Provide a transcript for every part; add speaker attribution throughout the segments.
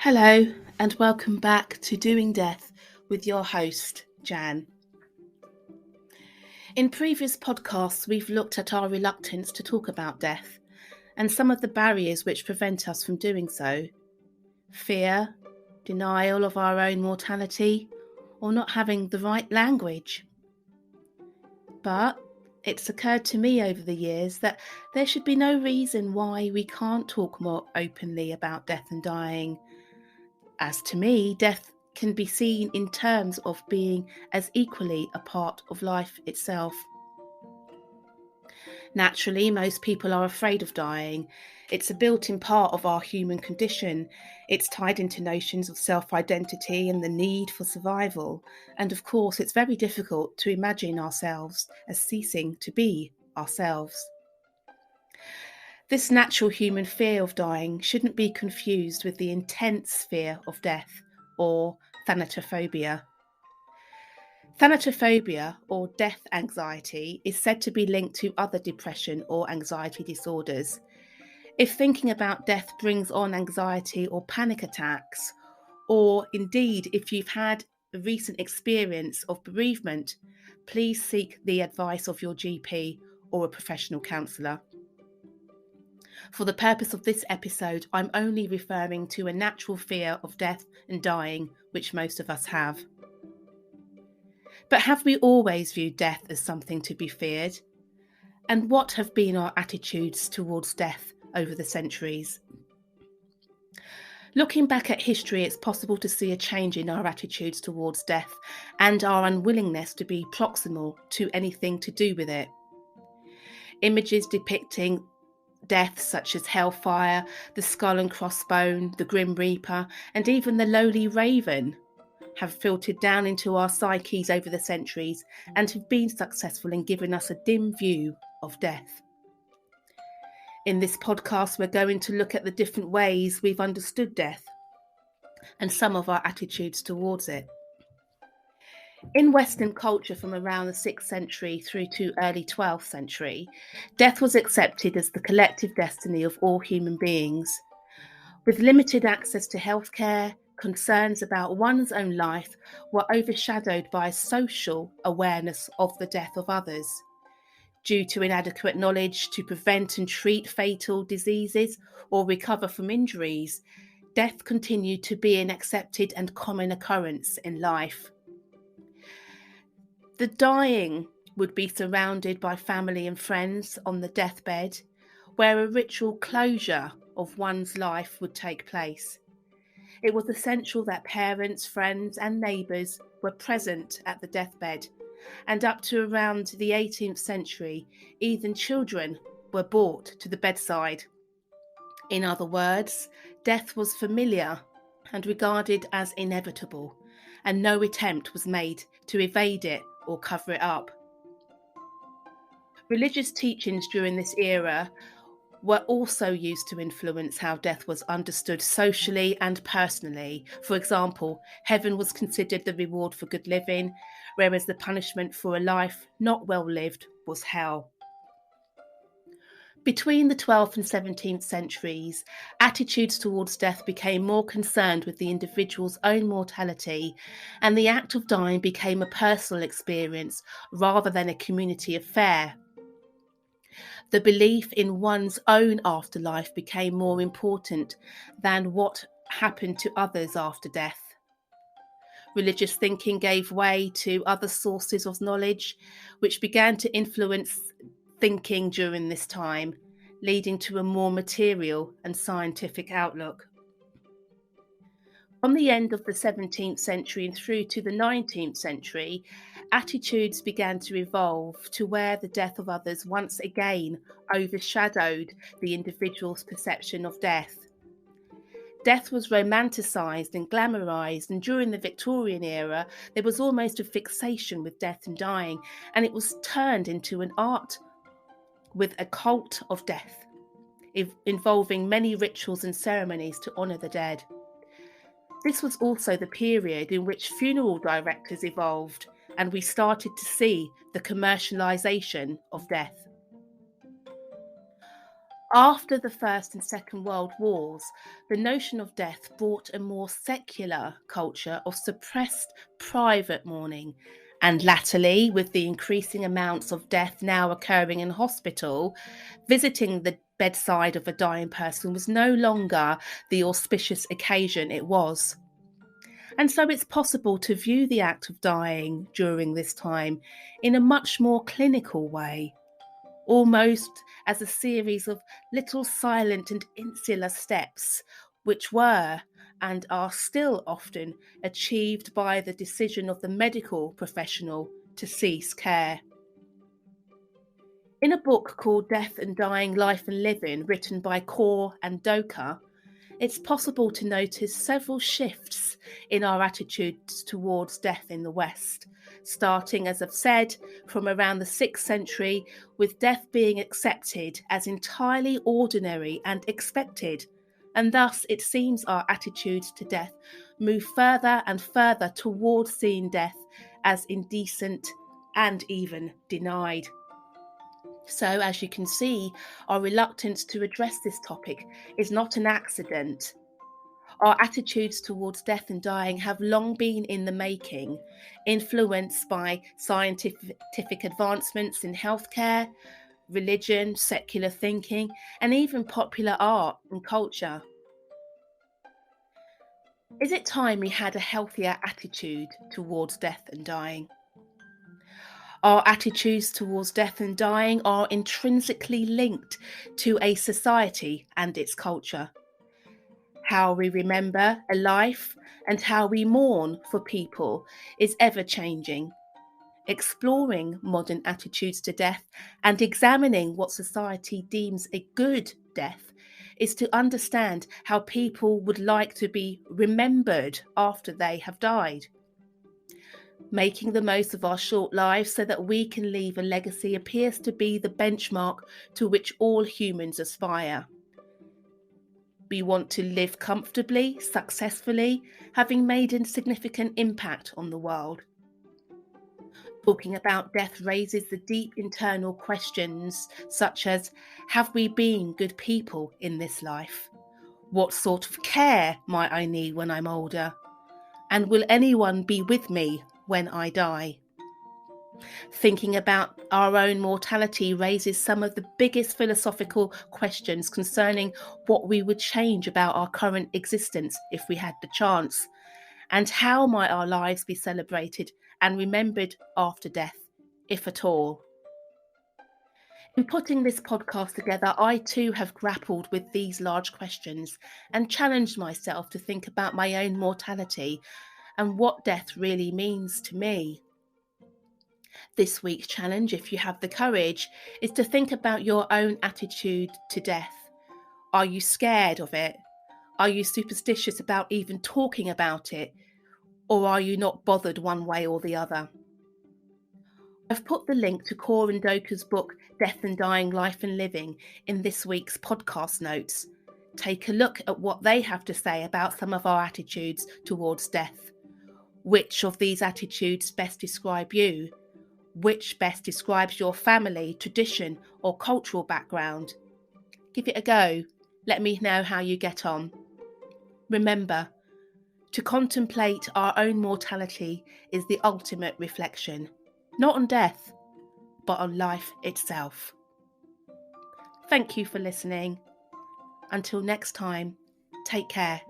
Speaker 1: Hello and welcome back to Doing Death with your host, Jan. In previous podcasts, we've looked at our reluctance to talk about death and some of the barriers which prevent us from doing so. Fear, denial of our own mortality, or not having the right language. But it's occurred to me over the years that there should be no reason why we can't talk more openly about death and dying. As to me, death can be seen in terms of being as equally a part of life itself. Naturally, most people are afraid of dying. It's a built-in part of our human condition. It's tied into notions of self-identity and the need for survival. And of course, it's very difficult to imagine ourselves as ceasing to be ourselves. This natural human fear of dying shouldn't be confused with the intense fear of death, or thanatophobia. Thanatophobia, or death anxiety, is said to be linked to other depression or anxiety disorders. If thinking about death brings on anxiety or panic attacks, or indeed if you've had a recent experience of bereavement, please seek the advice of your GP or a professional counsellor. For the purpose of this episode, I'm only referring to a natural fear of death and dying, which most of us have. But have we always viewed death as something to be feared? And what have been our attitudes towards death over the centuries? Looking back at history, it's possible to see a change in our attitudes towards death and our unwillingness to be proximal to anything to do with it. Images depicting death such as hellfire, the skull and crossbone, the grim reaper, and even the lowly raven have filtered down into our psyches over the centuries and have been successful in giving us a dim view of death. In this podcast, we're going to look at the different ways we've understood death and some of our attitudes towards it. In Western culture from around the 6th century through to early 12th century, death was accepted as the collective destiny of all human beings. With limited access to healthcare, concerns about one's own life were overshadowed by a social awareness of the death of others. Due to inadequate knowledge to prevent and treat fatal diseases or recover from injuries, death continued to be an accepted and common occurrence in life. The dying would be surrounded by family and friends on the deathbed, where a ritual closure of one's life would take place. It was essential that parents, friends, and neighbours were present at the deathbed, and up to around the 18th century, even children were brought to the bedside. In other words, death was familiar and regarded as inevitable, and no attempt was made to evade it or cover it up. Religious teachings during this era were also used to influence how death was understood socially and personally. For example, heaven was considered the reward for good living, whereas the punishment for a life not well lived was hell. Between the 12th and 17th centuries, attitudes towards death became more concerned with the individual's own mortality, and the act of dying became a personal experience rather than a community affair. The belief in one's own afterlife became more important than what happened to others after death. Religious thinking gave way to other sources of knowledge, which began to influence thinking during this time, leading to a more material and scientific outlook. From the end of the 17th century and through to the 19th century, attitudes began to evolve to where the death of others once again overshadowed the individual's perception of death. Death was romanticised and glamorised, and during the Victorian era, there was almost a fixation with death and dying, and it was turned into an art with a cult of death, involving many rituals and ceremonies to honour the dead. This was also the period in which funeral directors evolved, and we started to see the commercialisation of death. After the First and Second World Wars, the notion of death brought a more secular culture of suppressed private mourning. And latterly, with the increasing amounts of death now occurring in hospital, visiting the bedside of a dying person was no longer the auspicious occasion it was. And so it's possible to view the act of dying during this time in a much more clinical way, almost as a series of little silent and insular steps, which were and are still often achieved by the decision of the medical professional to cease care. In a book called Death and Dying, Life and Living, written by Kaur and Doka, it's possible to notice several shifts in our attitudes towards death in the West, starting, as I've said, from around the 6th century, with death being accepted as entirely ordinary and expected. And thus, it seems our attitudes to death move further and further towards seeing death as indecent and even denied. So, as you can see, our reluctance to address this topic is not an accident. Our attitudes towards death and dying have long been in the making, influenced by scientific advancements in healthcare, religion, secular thinking, and even popular art and culture. Is it time we had a healthier attitude towards death and dying? Our attitudes towards death and dying are intrinsically linked to a society and its culture. How we remember a life and how we mourn for people is ever changing. Exploring modern attitudes to death and examining what society deems a good death is to understand how people would like to be remembered after they have died. Making the most of our short lives so that we can leave a legacy appears to be the benchmark to which all humans aspire. We want to live comfortably, successfully, having made a significant impact on the world. Talking about death raises the deep internal questions such as, have we been good people in this life? What sort of care might I need when I'm older? And will anyone be with me when I die? Thinking about our own mortality raises some of the biggest philosophical questions concerning what we would change about our current existence if we had the chance, and how might our lives be celebrated and remembered after death, if at all. In putting this podcast together, I too have grappled with these large questions and challenged myself to think about my own mortality and what death really means to me. This week's challenge, if you have the courage, is to think about your own attitude to death. Are you scared of it? Are you superstitious about even talking about it? Or are you not bothered one way or the other? I've put the link to Kaur and Doka's book, Death and Dying, Life and Living, in this week's podcast notes. Take a look at what they have to say about some of our attitudes towards death. Which of these attitudes best describe you? Which best describes your family, tradition, or cultural background? Give it a go. Let me know how you get on. Remember, to contemplate our own mortality is the ultimate reflection, not on death, but on life itself. Thank you for listening. Until next time, take care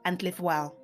Speaker 1: and live well.